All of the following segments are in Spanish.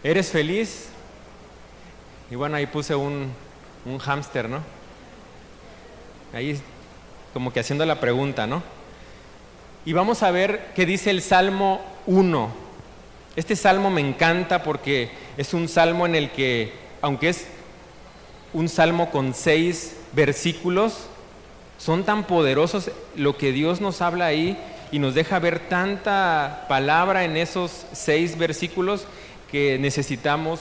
¿Eres feliz? Y bueno, ahí puse un hámster, ¿no? Ahí como que haciendo la pregunta, ¿no? Y vamos a ver qué dice el Salmo 1. Este salmo me encanta porque es un salmo en el que, aunque es un salmo con 6 versículos, son tan poderosos lo que Dios nos habla ahí y nos deja ver tanta palabra en esos 6 versículos que necesitamos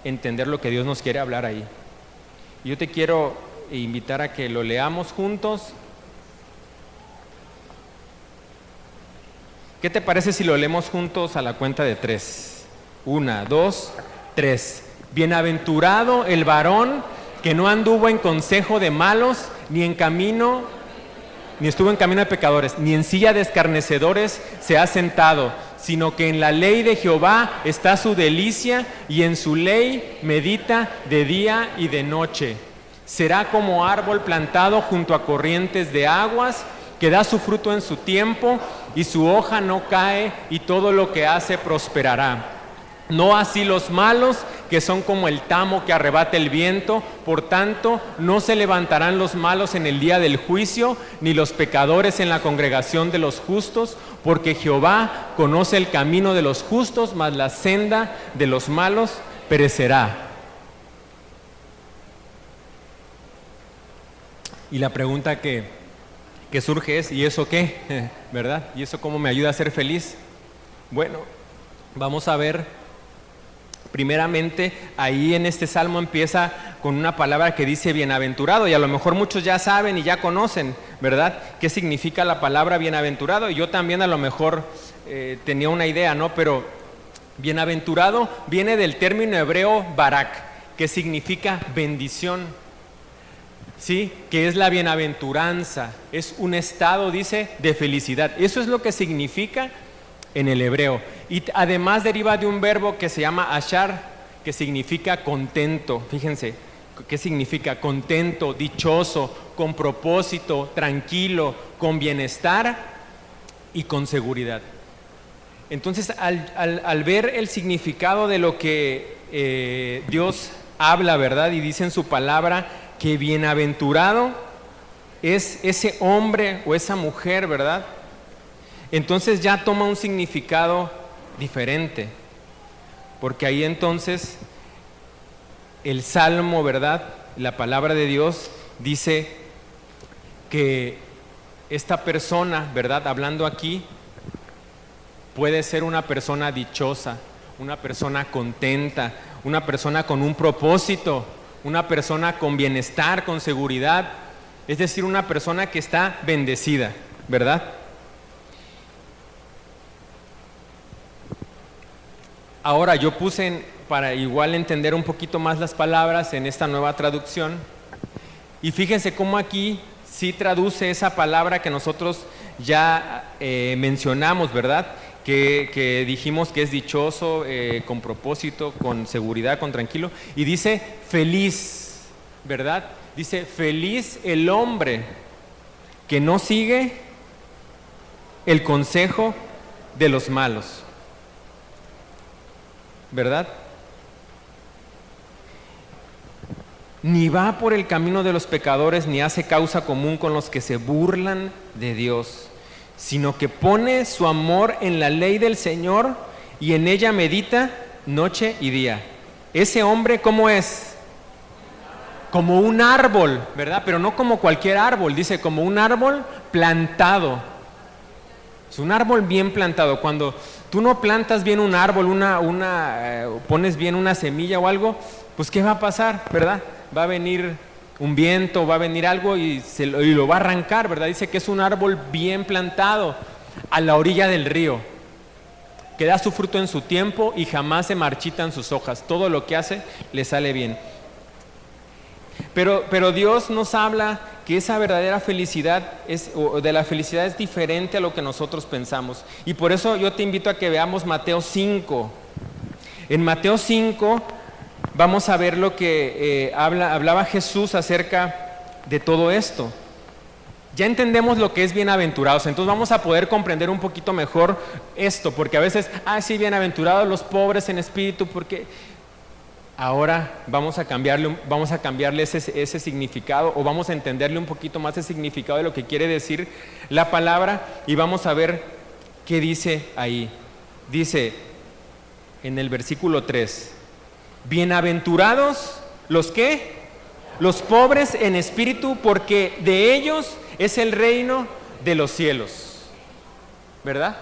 entender lo que Dios nos quiere hablar ahí. Yo te quiero invitar a que lo leamos juntos. ¿Qué te parece si lo leemos juntos a la cuenta de 3? 1, 2, 3. Bienaventurado el varón que no anduvo en consejo de malos, ni estuvo en camino de pecadores, ni en silla de escarnecedores se ha sentado, sino que en la ley de Jehová está su delicia, y en su ley medita de día y de noche. Será como árbol plantado junto a corrientes de aguas, que da su fruto en su tiempo, y su hoja no cae, y todo lo que hace prosperará. No así los malos, que son como el tamo que arrebata el viento. Por tanto, no se levantarán los malos en el día del juicio, ni los pecadores en la congregación de los justos, porque Jehová conoce el camino de los justos, mas la senda de los malos perecerá. Y la pregunta que surge es, ¿y eso qué? ¿Verdad? ¿Y eso cómo me ayuda a ser feliz? Bueno, vamos a ver. Primeramente, ahí en este salmo empieza con una palabra que dice bienaventurado, y a lo mejor muchos ya saben y ya conocen, ¿verdad?, qué significa la palabra bienaventurado. Y yo también a lo mejor tenía una idea, ¿no? Pero bienaventurado viene del término hebreo barak, que significa bendición, ¿sí? Que es la bienaventuranza, es un estado, dice, de felicidad. Eso es lo que significa en el hebreo. Y además deriva de un verbo que se llama ashar, que significa contento. Fíjense, ¿qué significa? Contento, dichoso, con propósito, tranquilo, con bienestar y con seguridad. Entonces, al ver el significado de lo que Dios habla, ¿verdad?, y dice en su palabra que bienaventurado es ese hombre o esa mujer, ¿verdad?, entonces ya toma un significado diferente, porque ahí entonces el Salmo, ¿verdad?, la palabra de Dios dice que esta persona, ¿verdad?, hablando aquí, puede ser una persona dichosa, una persona contenta, una persona con un propósito, una persona con bienestar, con seguridad, es decir, una persona que está bendecida, ¿verdad? Ahora yo puse, para igual entender un poquito más las palabras en esta nueva traducción, y fíjense cómo aquí sí traduce esa palabra que nosotros ya mencionamos, ¿verdad?, que dijimos que es dichoso, con propósito, con seguridad, con tranquilo, y dice feliz, ¿verdad? Dice feliz el hombre que no sigue el consejo de los malos, ¿verdad? Ni va por el camino de los pecadores, ni hace causa común con los que se burlan de Dios, sino que pone su amor en la ley del Señor y en ella medita noche y día. Ese hombre, ¿cómo es? Como un árbol, ¿verdad? Pero no como cualquier árbol, dice como un árbol plantado. Es un árbol bien plantado. Cuando tú no plantas bien un árbol, pones bien una semilla o algo, pues ¿qué va a pasar, verdad? Va a venir un viento, va a venir algo y lo va a arrancar, ¿verdad? Dice que es un árbol bien plantado a la orilla del río, que da su fruto en su tiempo y jamás se marchitan sus hojas. Todo lo que hace le sale bien. Pero Dios nos habla que esa verdadera felicidad de la felicidad es diferente a lo que nosotros pensamos. Y por eso yo te invito a que veamos Mateo 5. En Mateo 5 vamos a ver lo que hablaba Jesús acerca de todo esto. ya entendemos lo que es bienaventurados, entonces vamos a poder comprender un poquito mejor esto, porque a veces, sí, bienaventurados los pobres en espíritu, porque ahora vamos a cambiarle ese significado, o vamos a entenderle un poquito más el significado de lo que quiere decir la palabra, y vamos a ver qué dice ahí. Dice en el versículo 3, bienaventurados los ¿qué? Los pobres en espíritu, porque de ellos es el reino de los cielos, ¿verdad?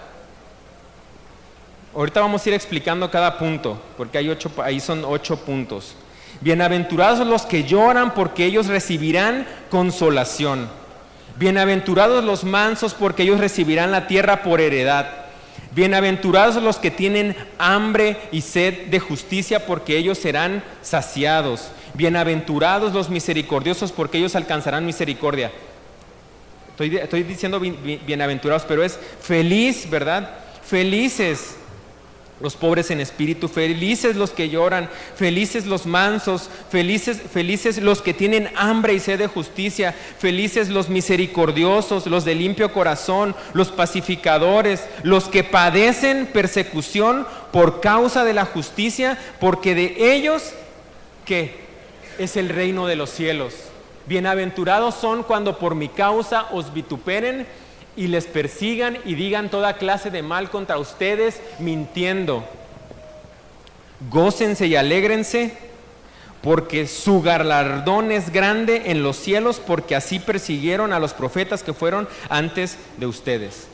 Ahorita vamos a ir explicando cada punto, porque ahí son 8 puntos. Bienaventurados los que lloran, porque ellos recibirán consolación. Bienaventurados los mansos, porque ellos recibirán la tierra por heredad. Bienaventurados los que tienen hambre y sed de justicia, porque ellos serán saciados. Bienaventurados los misericordiosos, porque ellos alcanzarán misericordia. Estoy diciendo bienaventurados, pero es feliz, ¿verdad? Felices los pobres en espíritu, felices los que lloran, felices los mansos, felices los que tienen hambre y sed de justicia, felices los misericordiosos, los de limpio corazón, los pacificadores, los que padecen persecución por causa de la justicia, porque de ellos, ¿qué? Es el reino de los cielos. Bienaventurados son cuando por mi causa os vituperen y les persigan y digan toda clase de mal contra ustedes, mintiendo. Gócense y alégrense, porque su galardón es grande en los cielos, porque así persiguieron a los profetas que fueron antes de ustedes.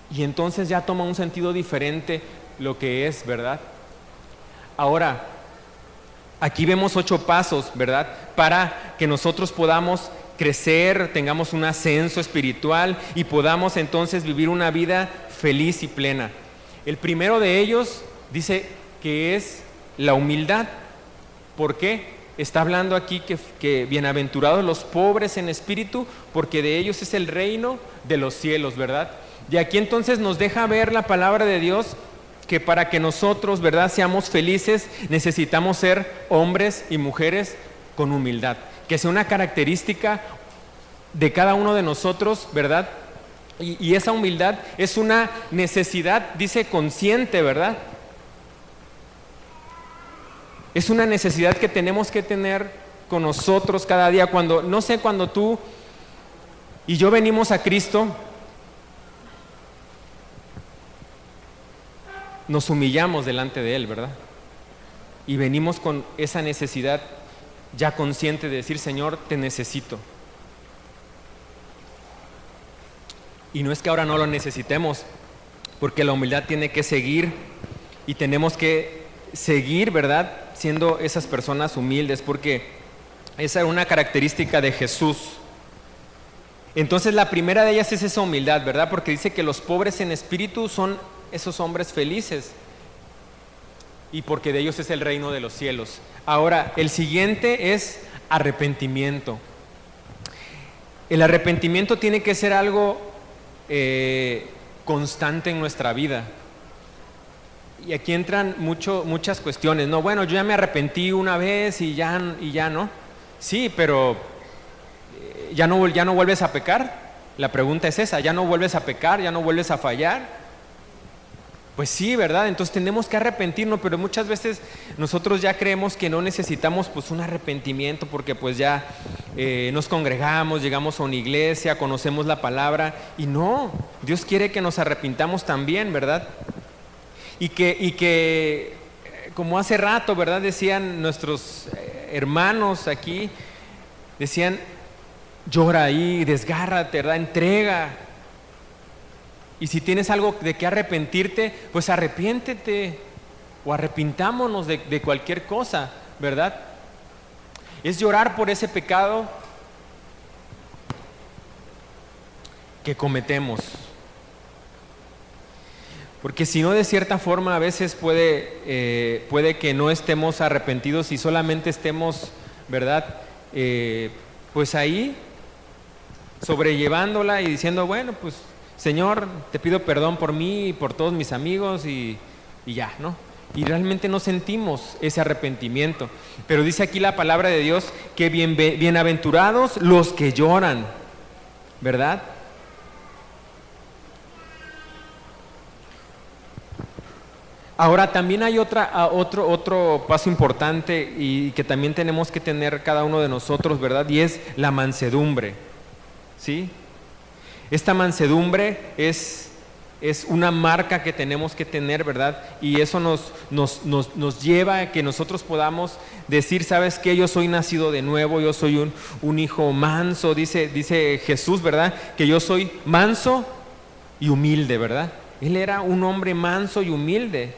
Y entonces ya toma un sentido diferente lo que es, ¿verdad? Ahora, aquí vemos 8 pasos, ¿verdad? Para que nosotros podamos crecer, tengamos un ascenso espiritual y podamos entonces vivir una vida feliz y plena. El primero de ellos dice que es la humildad. ¿Por qué? Está hablando aquí que bienaventurados los pobres en espíritu, porque de ellos es el reino de los cielos, ¿verdad? Y aquí entonces nos deja ver la palabra de Dios que para que nosotros, ¿verdad?, seamos felices, necesitamos ser hombres y mujeres con humildad. Que sea una característica de cada uno de nosotros, ¿verdad? Y esa humildad es una necesidad, dice, consciente, ¿verdad? Es una necesidad que tenemos que tener con nosotros cada día. Cuando tú y yo venimos a Cristo, nos humillamos delante de Él, ¿verdad? Y venimos con esa necesidad ya consciente de decir, Señor, te necesito. Y no es que ahora no lo necesitemos, porque la humildad tiene que seguir y tenemos que seguir, ¿verdad?, siendo esas personas humildes, porque esa era una característica de Jesús. Entonces la primera de ellas es esa humildad, ¿verdad? Porque dice que los pobres en espíritu son esos hombres felices, y porque de ellos es el reino de los cielos. Ahora, el siguiente es arrepentimiento. El arrepentimiento tiene que ser algo constante en nuestra vida. Y aquí entran muchas cuestiones. No, bueno, yo ya me arrepentí una vez y ya no. Sí, pero ¿ya no vuelves a pecar? La pregunta es esa, ¿ya no vuelves a pecar? ¿Ya no vuelves a fallar? Pues sí, ¿verdad? Entonces tenemos que arrepentirnos, pero muchas veces nosotros ya creemos que no necesitamos pues un arrepentimiento porque pues ya nos congregamos, llegamos a una iglesia, conocemos la palabra, y no, Dios quiere que nos arrepintamos también, ¿verdad? Y que como hace rato, ¿verdad?, decían nuestros hermanos aquí, decían, llora ahí, desgárrate, ¿verdad?, entrega. Y si tienes algo de qué arrepentirte, pues arrepiéntete, o arrepintámonos de cualquier cosa, ¿verdad? Es llorar por ese pecado que cometemos. Porque si no, de cierta forma a veces puede que no estemos arrepentidos y solamente estemos, ¿verdad?, pues ahí sobrellevándola y diciendo, bueno, pues Señor, te pido perdón por mí y por todos mis amigos y ya, ¿no? y realmente no sentimos ese arrepentimiento. Pero dice aquí la palabra de Dios que bienaventurados los que lloran, ¿verdad? Ahora también hay otro paso importante y que también tenemos que tener cada uno de nosotros, ¿verdad? Y es la mansedumbre, ¿sí? Esta mansedumbre es una marca que tenemos que tener, ¿verdad? Y eso nos lleva a que nosotros podamos decir, ¿sabes qué? Yo soy nacido de nuevo, yo soy un hijo manso, dice Jesús, ¿verdad? Que yo soy manso y humilde, ¿verdad? Él era un hombre manso y humilde.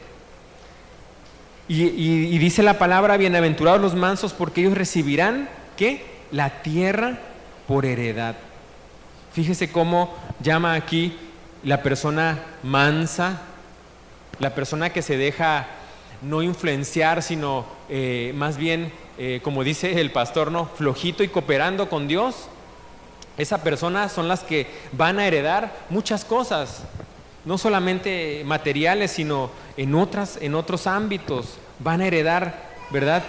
Y dice la palabra, bienaventurados los mansos, porque ellos recibirán, ¿qué? La tierra por heredad. Fíjese cómo llama aquí la persona mansa, la persona que se deja no influenciar, sino más bien, como dice el pastor, ¿no? Flojito y cooperando con Dios. Esa persona son las que van a heredar muchas cosas, no solamente materiales, sino en otros ámbitos. Van a heredar, ¿verdad?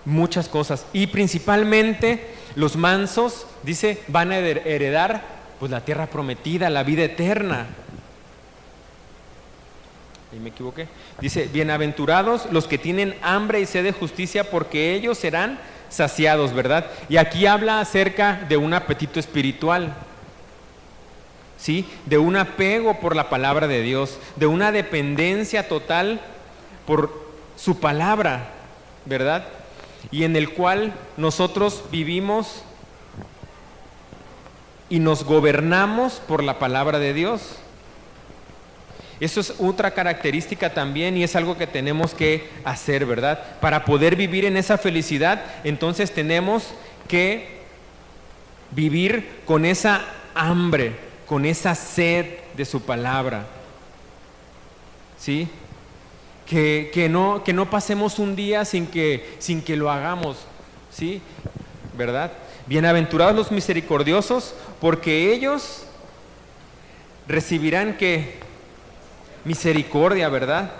Muchas cosas. Y principalmente los mansos, dice, van a heredar pues la tierra prometida, la vida eterna. Ahí me equivoqué. Dice, bienaventurados los que tienen hambre y sed de justicia, porque ellos serán saciados, ¿verdad? Y aquí habla acerca de un apetito espiritual, ¿sí? De un apego por la palabra de Dios, de una dependencia total por su palabra, ¿verdad? Y en el cual nosotros vivimos y nos gobernamos por la palabra de Dios. Eso es otra característica también y es algo que tenemos que hacer, ¿verdad? Para poder vivir en esa felicidad, entonces tenemos que vivir con esa hambre, con esa sed de su palabra, ¿sí? Que no pasemos un día sin que lo hagamos, ¿sí? ¿Verdad? Bienaventurados los misericordiosos, porque ellos recibirán ¿qué? Misericordia, ¿verdad?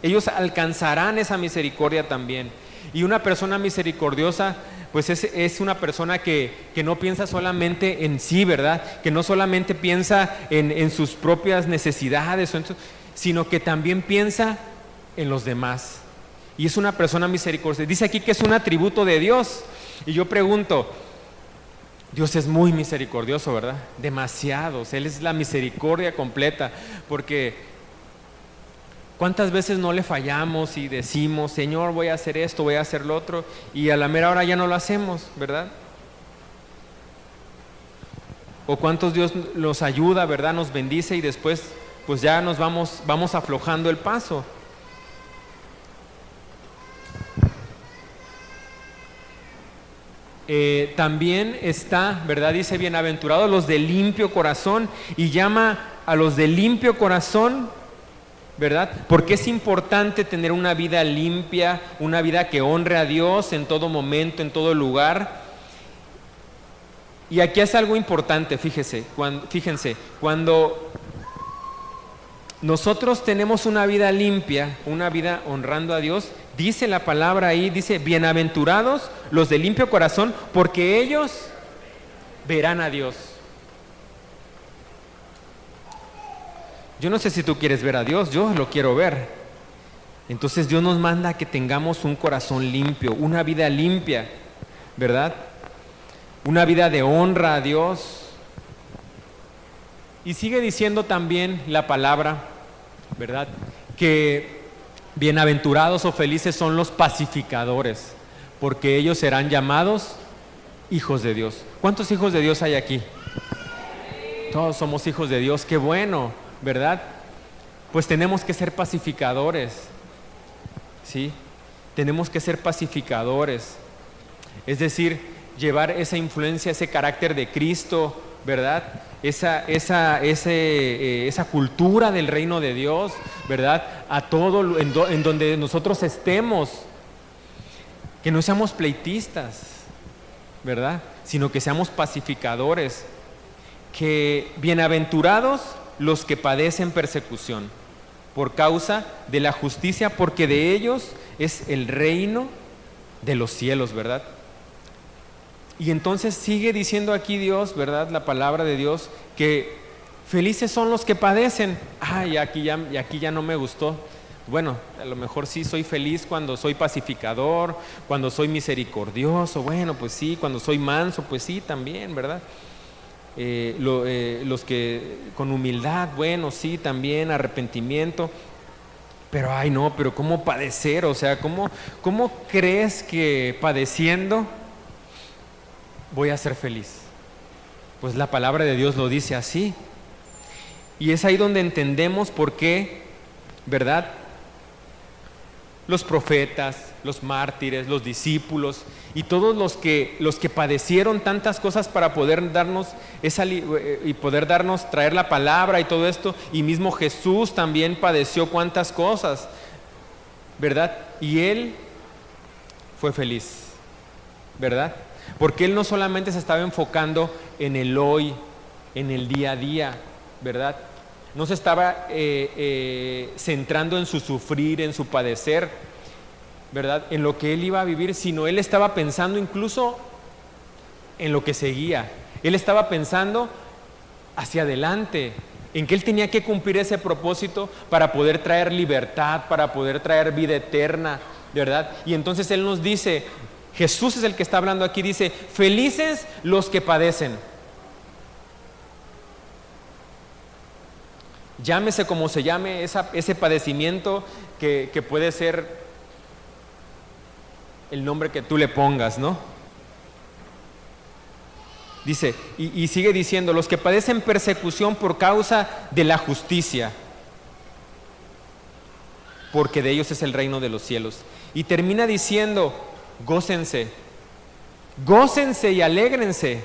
Ellos alcanzarán esa misericordia también. Y una persona misericordiosa, pues es una persona que no piensa solamente en sí, ¿verdad? Que no solamente piensa en sus propias necesidades, sino que también piensa en los demás. Y es una persona misericordiosa. Dice aquí que es un atributo de Dios. Y yo pregunto, Dios es muy misericordioso, ¿verdad? Demasiados. Él es la misericordia completa. Porque ¿cuántas veces no le fallamos y decimos, Señor, voy a hacer esto, voy a hacer lo otro? Y a la mera hora ya no lo hacemos, ¿verdad? O cuántos Dios nos ayuda, ¿verdad? Nos bendice y después pues ya nos vamos aflojando el paso. También está, ¿verdad? Dice, bienaventurados los de limpio corazón, y llama a los de limpio corazón, ¿verdad? Porque es importante tener una vida limpia, una vida que honre a Dios en todo momento, en todo lugar. Y aquí es algo importante, fíjense, cuando nosotros tenemos una vida limpia, una vida honrando a Dios, dice la palabra ahí, dice, bienaventurados los de limpio corazón, porque ellos verán a Dios. Yo no sé si tú quieres ver a Dios, yo lo quiero ver. Entonces Dios nos manda a que tengamos un corazón limpio, una vida limpia, ¿verdad? Una vida de honra a Dios. Y sigue diciendo también la palabra, ¿verdad? Que bienaventurados o felices son los pacificadores, porque ellos serán llamados hijos de Dios. ¿Cuántos hijos de Dios hay aquí? Todos somos hijos de Dios, qué bueno, ¿verdad? Pues tenemos que ser pacificadores, ¿sí? Tenemos que ser pacificadores, es decir, llevar esa influencia, ese carácter de Cristo, ¿verdad? Esa cultura del reino de Dios, ¿verdad? A todo en donde nosotros estemos, que no seamos pleitistas, ¿verdad? Sino que seamos pacificadores, que bienaventurados los que padecen persecución. por causa de la justicia, porque de ellos es el reino de los cielos, ¿verdad? Y entonces sigue diciendo aquí Dios, ¿verdad? La palabra de Dios, que felices son los que padecen. Y aquí ya no me gustó. Bueno, a lo mejor sí soy feliz cuando soy pacificador, cuando soy misericordioso, bueno, pues sí, cuando soy manso, pues sí, también, ¿verdad? Los que con humildad, bueno, sí, también, arrepentimiento. Pero, pero ¿cómo padecer? O sea, ¿cómo crees que padeciendo voy a ser feliz? Pues la palabra de Dios lo dice así. Y es ahí donde entendemos por qué, ¿verdad? Los profetas, los mártires, los discípulos y todos los que padecieron tantas cosas para poder darnos traer la palabra y todo esto, y mismo Jesús también padeció cuántas cosas, ¿verdad? Y Él fue feliz, ¿verdad? Porque Él no solamente se estaba enfocando en el hoy, en el día a día, ¿verdad? No se estaba centrando en su sufrir, en su padecer, ¿verdad? En lo que Él iba a vivir, sino Él estaba pensando incluso en lo que seguía. Él estaba pensando hacia adelante, en que Él tenía que cumplir ese propósito para poder traer libertad, para poder traer vida eterna, ¿verdad? Y entonces Él nos dice, Jesús es el que está hablando aquí, dice, felices los que padecen. Llámese como se llame ese padecimiento que puede ser el nombre que tú le pongas, ¿no? Dice, y sigue diciendo, los que padecen persecución por causa de la justicia, porque de ellos es el reino de los cielos. Y termina diciendo, gócense y alégrense,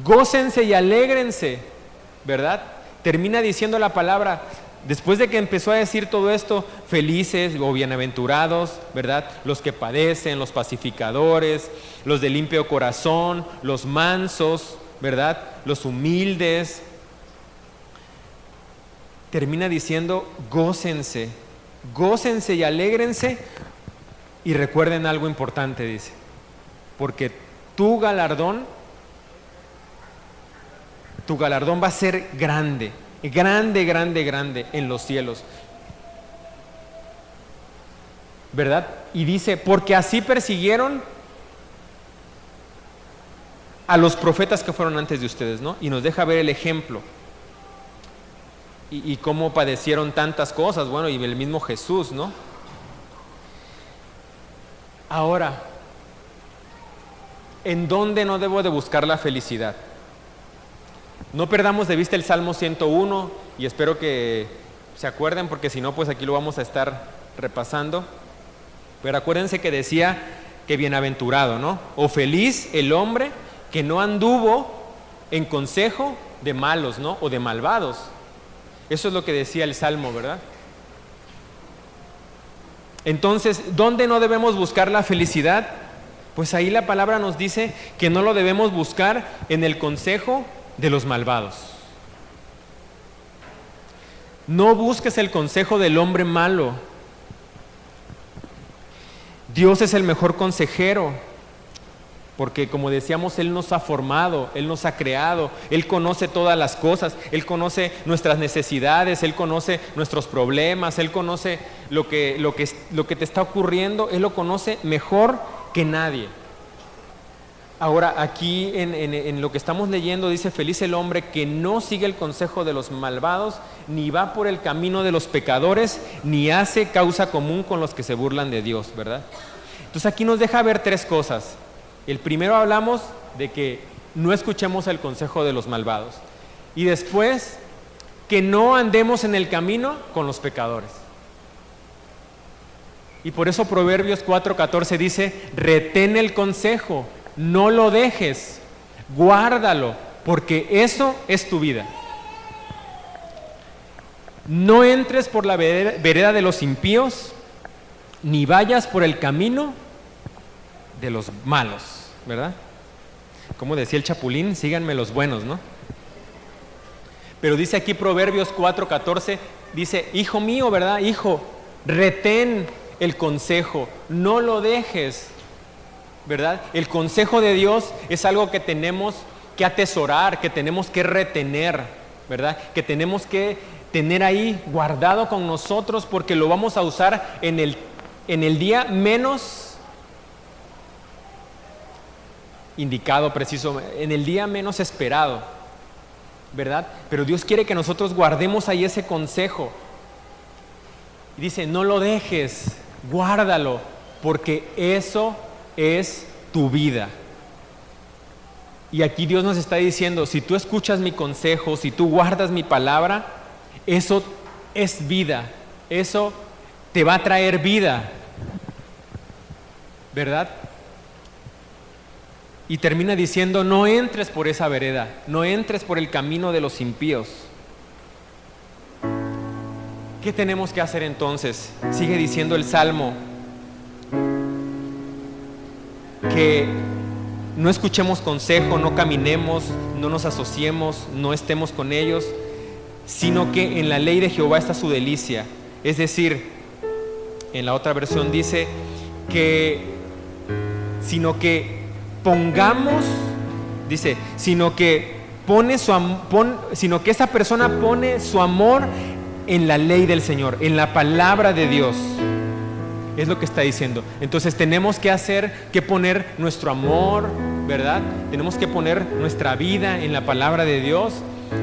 gócense y alégrense, ¿verdad? Termina diciendo la palabra, después de que empezó a decir todo esto, felices o bienaventurados, ¿verdad? Los que padecen, los pacificadores, los de limpio corazón, los mansos, ¿verdad? Los humildes. Termina diciendo, gócense y alégrense, y recuerden algo importante, dice, porque tu galardón va a ser grande en los cielos, ¿verdad? Y dice, porque así persiguieron a los profetas que fueron antes de ustedes, ¿no? Y nos deja ver el ejemplo y cómo padecieron tantas cosas, bueno, y el mismo Jesús, ¿no? Ahora, ¿en dónde no debo de buscar la felicidad? No perdamos de vista el Salmo 101, y espero que se acuerden, porque si no, pues aquí lo vamos a estar repasando. Pero acuérdense que decía que bienaventurado, ¿no? O feliz el hombre que no anduvo en consejo de malos, ¿no? O de malvados. Eso es lo que decía el Salmo, ¿verdad? Entonces, ¿dónde no debemos buscar la felicidad? Pues ahí la palabra nos dice que no lo debemos buscar en el consejo de los malvados. No busques el consejo del hombre malo. Dios es el mejor consejero, porque como decíamos, Él nos ha formado, Él nos ha creado, Él conoce todas las cosas, Él conoce nuestras necesidades, Él conoce nuestros problemas, Él conoce lo que te está ocurriendo, Él lo conoce mejor que nadie. Ahora, aquí en lo que estamos leyendo dice, feliz el hombre que no sigue el consejo de los malvados, ni va por el camino de los pecadores, ni hace causa común con los que se burlan de Dios, ¿verdad? Entonces aquí nos deja ver tres cosas. El primero, hablamos de que no escuchemos el consejo de los malvados. Y después, que no andemos en el camino con los pecadores. Y por eso Proverbios 4:14 dice, retén el consejo, no lo dejes, guárdalo, porque eso es tu vida. No entres por la vereda de los impíos, ni vayas por el camino de los malos, ¿verdad? Como decía el Chapulín, síganme los buenos, ¿no? Pero dice aquí Proverbios 4:14, dice, hijo mío, ¿verdad? Hijo, retén el consejo, no lo dejes, ¿verdad? El consejo de Dios es algo que tenemos que atesorar, que tenemos que retener, ¿verdad? Que tenemos que tener ahí guardado con nosotros, porque lo vamos a usar en el día menos indicado, preciso, en el día menos esperado, ¿verdad? Pero Dios quiere que nosotros guardemos ahí ese consejo. Y dice, no lo dejes, guárdalo, porque eso es tu vida. Y aquí Dios nos está diciendo, si tú escuchas mi consejo, si tú guardas mi palabra, eso es vida, eso te va a traer vida, ¿verdad? Y termina diciendo, no entres por esa vereda, no entres por el camino de los impíos. ¿Qué tenemos que hacer entonces? Sigue diciendo el Salmo, que no escuchemos consejo, no caminemos, no nos asociemos, no estemos con ellos, sino que en la ley de Jehová está su delicia. Es decir, en la otra versión dice que, sino que pongamos, dice, sino que esa persona pone su amor en la ley del Señor, en la palabra de Dios. Es lo que está diciendo. Entonces tenemos que poner nuestro amor, ¿verdad? Tenemos que poner nuestra vida en la palabra de Dios.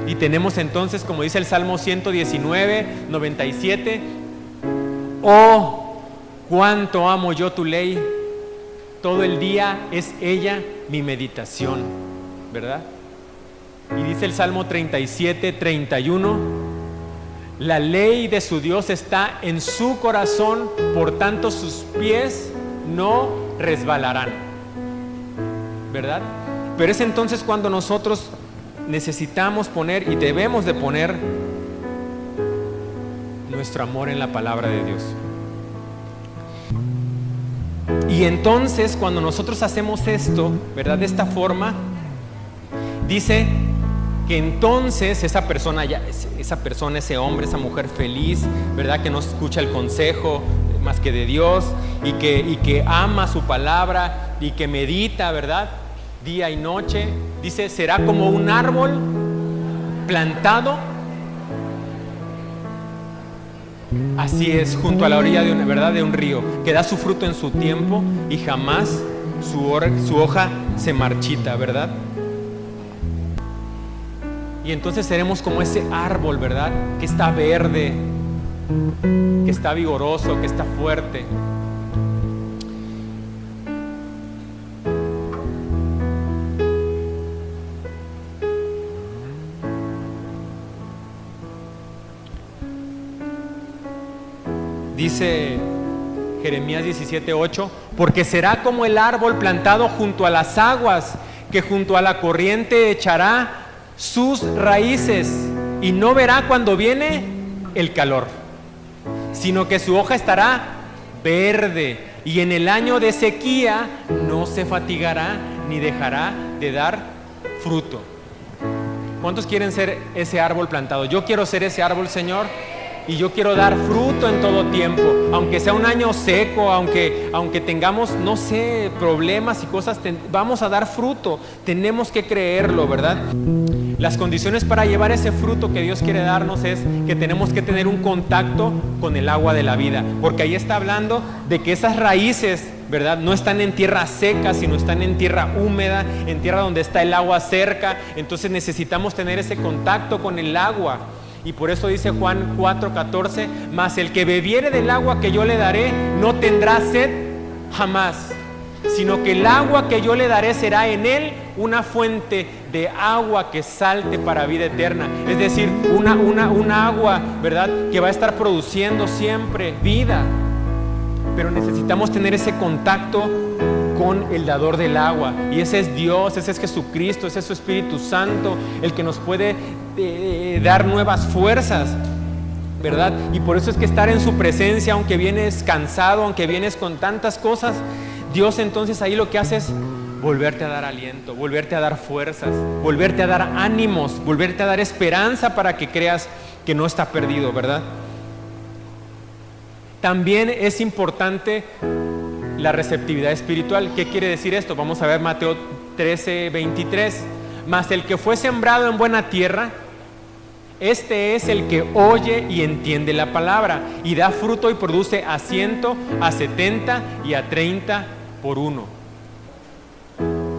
Y tenemos entonces, como dice el Salmo 119, 97, oh, cuánto amo yo tu ley, todo el día es ella mi meditación, ¿verdad? Y dice el Salmo 37, 31, la ley de su Dios está en su corazón, por tanto sus pies no resbalarán, ¿verdad? Pero es entonces cuando nosotros necesitamos poner y debemos de poner nuestro amor en la palabra de Dios. Y entonces cuando nosotros hacemos esto, ¿verdad? De esta forma, dice que entonces esa persona, ese hombre, esa mujer feliz, ¿verdad? Que no escucha el consejo más que de Dios y que ama su palabra y que medita, ¿verdad? Día y noche, dice, será como un árbol plantado, así es, junto a la orilla de un río, que da su fruto en su tiempo y jamás su hoja se marchita, ¿verdad? Y entonces seremos como ese árbol, ¿verdad? Que está verde, que está vigoroso, que está fuerte. Dice Jeremías 17:8, porque será como el árbol plantado junto a las aguas, que junto a la corriente echará sus raíces y no verá cuando viene el calor, sino que su hoja estará verde y en el año de sequía no se fatigará ni dejará de dar fruto. ¿Cuántos quieren ser ese árbol plantado? Yo quiero ser ese árbol, Señor, y yo quiero dar fruto en todo tiempo, aunque sea un año seco, aunque tengamos, no sé, problemas y cosas, vamos a dar fruto. Tenemos que creerlo, ¿verdad? Las condiciones para llevar ese fruto que Dios quiere darnos es que tenemos que tener un contacto con el agua de la vida, porque ahí está hablando de que esas raíces, ¿verdad? No están en tierra seca, sino están en tierra húmeda, en tierra donde está el agua cerca. Entonces necesitamos tener ese contacto con el agua. Y por eso dice Juan 4:14, mas el que bebiere del agua que yo le daré no tendrá sed jamás, sino que el agua que yo le daré será en él una fuente de agua que salte para vida eterna. Es decir, una agua, ¿verdad? Que va a estar produciendo siempre vida. Pero necesitamos tener ese contacto con el dador del agua, y ese es Dios, ese es Jesucristo, ese es su Espíritu Santo, el que nos puede dar nuevas fuerzas, ¿verdad? Y por eso es que estar en su presencia, aunque vienes cansado, aunque vienes con tantas cosas, Dios entonces ahí lo que hace es volverte a dar aliento, volverte a dar fuerzas, volverte a dar ánimos, volverte a dar esperanza para que creas que no está perdido, ¿verdad? También es importante la receptividad espiritual. ¿Qué quiere decir esto? Vamos a ver Mateo 13:23. Mas el que fue sembrado en buena tierra, este es el que oye y entiende la palabra y da fruto y produce a 100, a 70 y a 30 por uno.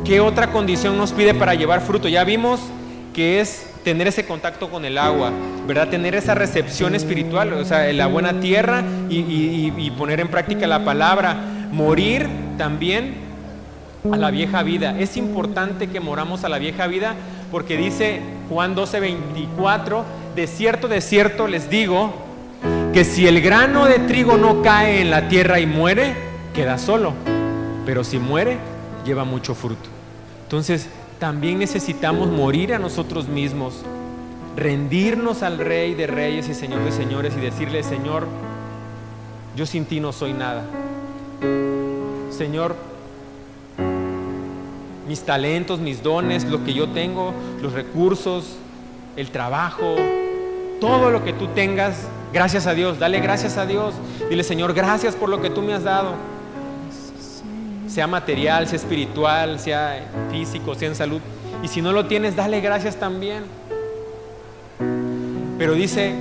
¿Qué otra condición nos pide para llevar fruto? Ya vimos que es tener ese contacto con el agua, ¿verdad? Tener esa recepción espiritual, o sea, la buena tierra y poner en práctica la palabra. Morir también a la vieja vida. Es importante que moramos a la vieja vida porque dice Juan 12:24, de cierto les digo que si el grano de trigo no cae en la tierra y muere, queda solo, pero si muere, lleva mucho fruto. Entonces, también necesitamos morir a nosotros mismos, rendirnos al Rey de Reyes y Señor de Señores y decirle: Señor, yo sin ti no soy nada. Señor, mis talentos, mis dones, lo que yo tengo, los recursos, el trabajo, todo lo que tú tengas, gracias a Dios, dale gracias a Dios. Dile: Señor, gracias por lo que tú me has dado. Sea material, sea espiritual, sea físico, sea en salud. Y si no lo tienes, dale gracias también. Pero dice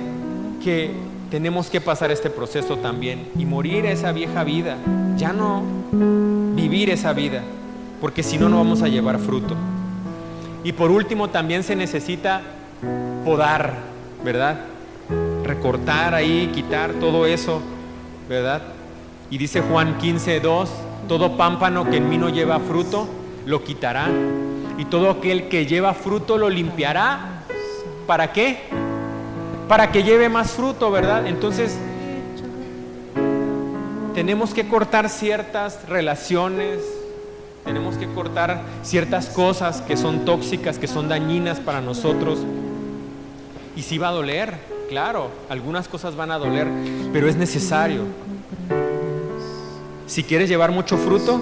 que tenemos que pasar este proceso también y morir a esa vieja vida, ya no vivir esa vida, porque si no, no vamos a llevar fruto. Y por último, también se necesita podar, ¿verdad? Recortar ahí, quitar todo eso, ¿verdad? Y dice Juan 15:2, todo pámpano que en mí no lleva fruto, lo quitará. Y todo aquel que lleva fruto, lo limpiará. ¿Para qué? Para que lleve más fruto, ¿verdad? Entonces, tenemos que cortar ciertas relaciones, tenemos que cortar ciertas cosas que son tóxicas, que son dañinas para nosotros. Y sí va a doler, claro, algunas cosas van a doler, pero es necesario. Si quieres llevar mucho fruto,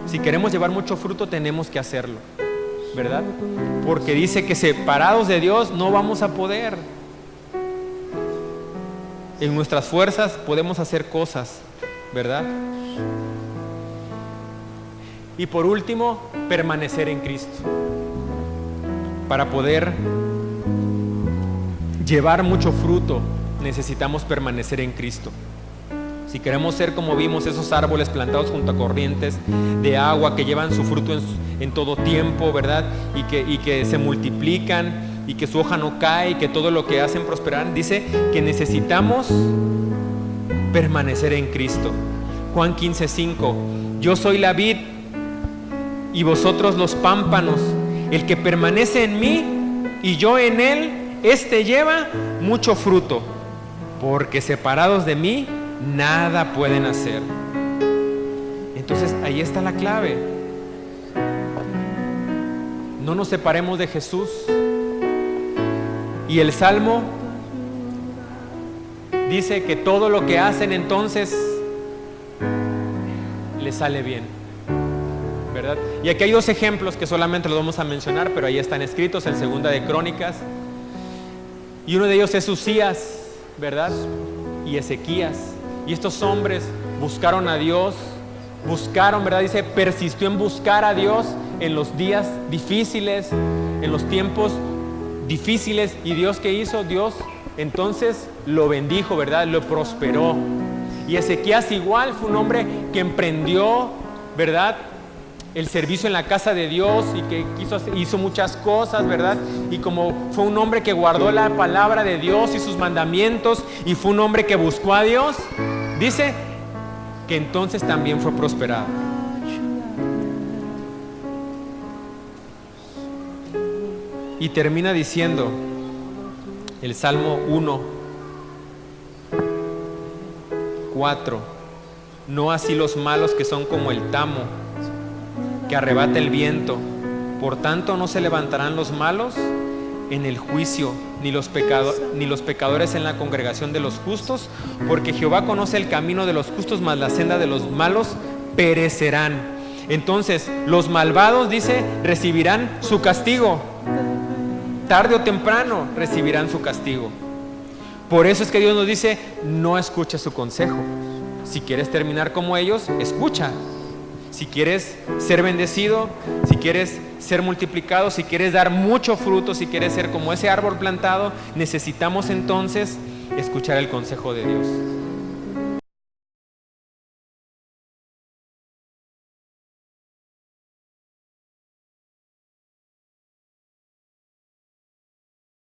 si queremos llevar mucho fruto, tenemos que hacerlo, ¿verdad? Porque dice que separados de Dios no vamos a poder. En nuestras fuerzas podemos hacer cosas, ¿verdad? Y por último, permanecer en Cristo. Para poder llevar mucho fruto, necesitamos permanecer en Cristo. Si queremos ser, como vimos, esos árboles plantados junto a corrientes de agua que llevan su fruto en todo tiempo, ¿verdad? Y que se multiplican y que su hoja no cae y que todo lo que hacen prosperar, dice que necesitamos permanecer en Cristo. Juan 15:5, yo soy la vid y vosotros los pámpanos. El que permanece en mí y yo en él, este lleva mucho fruto, porque separados de mí nada pueden hacer. Entonces ahí está la clave. No nos separemos de Jesús. Y el Salmo dice que todo lo que hacen entonces les sale bien, ¿verdad? Y aquí hay dos ejemplos que solamente los vamos a mencionar, pero ahí están escritos en Segunda de Crónicas. Y uno de ellos es Uzías, ¿verdad? Y Ezequías. Y estos hombres buscaron a Dios, ¿verdad? Dice, persistió en buscar a Dios en los días difíciles, en los tiempos difíciles. ¿Y Dios qué hizo? Dios entonces lo bendijo, ¿verdad? Lo prosperó. Y Ezequías igual fue un hombre que emprendió, ¿verdad?, el servicio en la casa de Dios y que hizo muchas cosas, ¿verdad? Y como fue un hombre que guardó la palabra de Dios y sus mandamientos y fue un hombre que buscó a Dios, dice que entonces también fue prosperado. Y termina diciendo el Salmo 1:4, no así los malos que son como el tamo que arrebata el viento. Por tanto no se levantarán los malos en el juicio, ni los pecadores en la congregación de los justos, porque Jehová conoce el camino de los justos, mas la senda de los malos perecerán. Entonces, los malvados, dice, recibirán su castigo. Tarde o temprano recibirán su castigo. Por eso es que Dios nos dice, no escuches su consejo. Si quieres terminar como ellos, escucha. Si quieres ser bendecido, si quieres ser multiplicado, si quieres dar mucho fruto, si quieres ser como ese árbol plantado, necesitamos entonces escuchar el consejo de Dios.